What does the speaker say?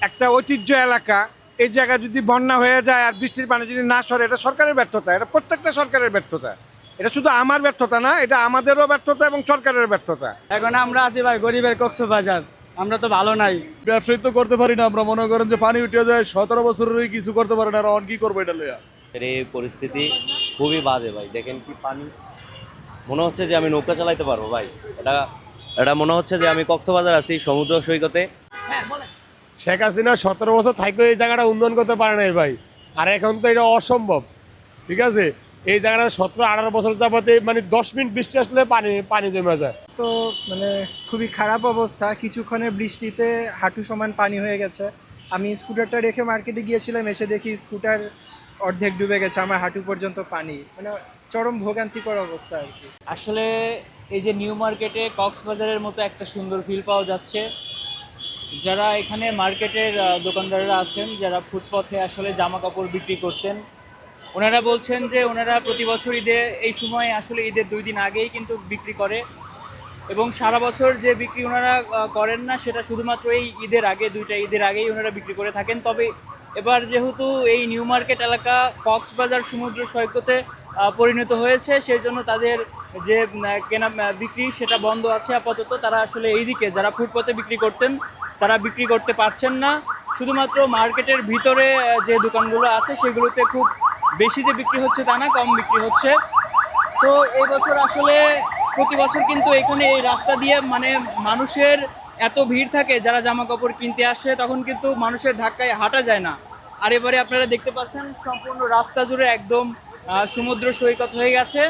একটা ঐতিহ্য এলাকা, এই জায়গায় যদি বন্যা হয়ে যায় আর বৃষ্টির পানি যদি না সরে, এটা সরকারের ব্যর্থতা, এটা প্রত্যেকটা সরকারের ব্যর্থতা। এটা শুধু আমার ব্যর্থতা না, এটা আমাদেরও ব্যর্থতা এবং সরকারের ব্যর্থতা। এখন আমরা আছি ভাই গরিবের কক্সবাজার, আমরা তো ভালো নাই। ব্যবসায়ী তো করতে পারি না আমরা, মনে করেন যে পানি উঠে যায়, 17 বছরেরই কিছু করতে পারে না, আর অন কি করবো এটা লইয়া। এই পরিস্থিতি খুবই বাজে ভাই। দেখেন কি পানি, মনে হচ্ছে যে আমি নৌকা চালাইতে পারবো ভাই। এটা এটা মনে হচ্ছে যে আমি কক্সবাজার আছি সমুদ্র সৈকতে। শেখ হাসিনা 17 বছর থাকলেও এই জায়গাটা উন্নয়ন করতে পারে নাই ভাই, আর এখন তো এটা অসম্ভব। ঠিক আছে, এই জায়গাটা 17-18 বছর যাবতে মানে 10 মিনিট বৃষ্টি আসলে পানি পানি জমে যায়। তো মানে খুবই খারাপ অবস্থা, কিছুক্ষণের বৃষ্টিতে হাঁটু সমান পানি হয়ে গেছে। আমি স্কুটারটা রেখে মার্কেটে গিয়েছিলাম, এসে দেখি স্কুটার অর্ধেক ডুবে গেছে, আমার হাঁটু পর্যন্ত পানি, মানে চরম ভোগান্তিকর অবস্থা আর কি। আসলে এই যে নিউ মার্কেটে কক্সবাজারের মতো একটা সুন্দর ফিল পাওয়া যাচ্ছে। যারা এখানে মার্কেটের দোকানদাররা আছেন, যারা ফুটপথে আসলে জামা কাপড় বিক্রি করতেন, ওনারা বলছেন যে ওনারা প্রতি বছর ঈদে এই সময় আসলে ঈদের 2 দিন আগেই কিন্তু বিক্রি করে, এবং সারা বছর যে বিক্রি ওনারা করেন না, সেটা শুধুমাত্র এই ঈদের আগে, 2টা ঈদের আগেই ওনারা বিক্রি করে থাকেন। তবে এবার যেহেতু এই নিউ মার্কেট এলাকা কক্সবাজার সমুদ্র সৈকতে পরিণত হয়েছে, সেই জন্য তাদের যে কেনা বিক্রি সেটা বন্ধ আছে আপাতত। তারা আসলে এইদিকে যারা ফুটপথে বিক্রি করতেন তারা বিক্রি করতে পারছেন না। শুধুমাত্র মার্কেটের ভিতরে যে দোকানগুলো আছে সেগুলোতে খুব বেশি যে বিক্রি হচ্ছে তা না, কম বিক্রি হচ্ছে। তো এই বছর আসলে প্রতি বছর কিন্তু এখানে এই রাস্তা দিয়ে মানে মানুষের এত ভিড় থাকে, যারা জামা কাপড় কিনতে আসে তখন কিন্তু মানুষের ধাক্কায় হাঁটা যায় না। আর এবারে আপনারা দেখতে পাচ্ছেন সম্পূর্ণ রাস্তা জুড়ে একদম সমুদ্র সৈকত হয়ে গেছে।